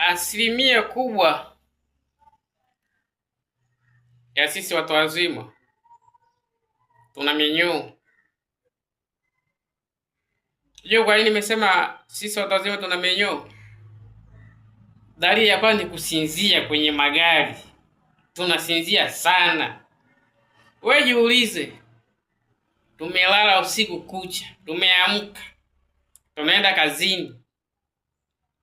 Asilimia kubwa ya sisi watu wazima tuna minyoo. Unajua kwa nini nimesema sisi watu wazima tuna minyoo? Dalili ya kwanza ni kusinzia kwenye magari. Tunasinzia sana. Wewe jiulize, tumelala usiku kucha, tumeamka, tunaenda kazini,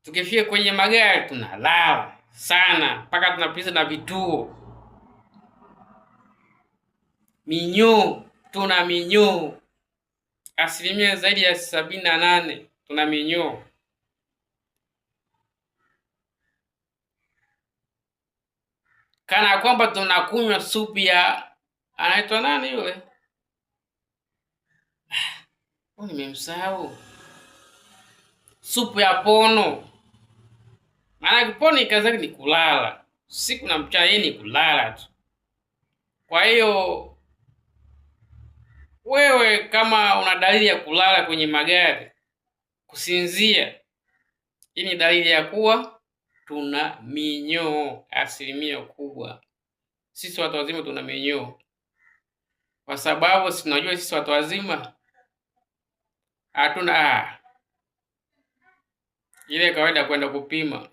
tukifika kwenye magari tunalala sana mpaka tunapita na vituo. Minyoo, tuna minyoo. Asilimia zaidi ya 78 tuna minyoo. Kana kwamba tunakunywa supu ya anaitwa nani yule? Nimemsahau. Supu ya pono. Maana pono kazi yake ni kulala. Siku na mchana yeye ni kulala tu. Kwa hiyo wewe kama una dalili ya kulala kwenye magari, kusinzia, hii ni dalili ya kuwa tuna minyoo. Asilimia kubwa sisi watu wazima tuna minyoo, kwa sababu si tunajua sisi watu wazima hatuna ile kawaida kwenda kupima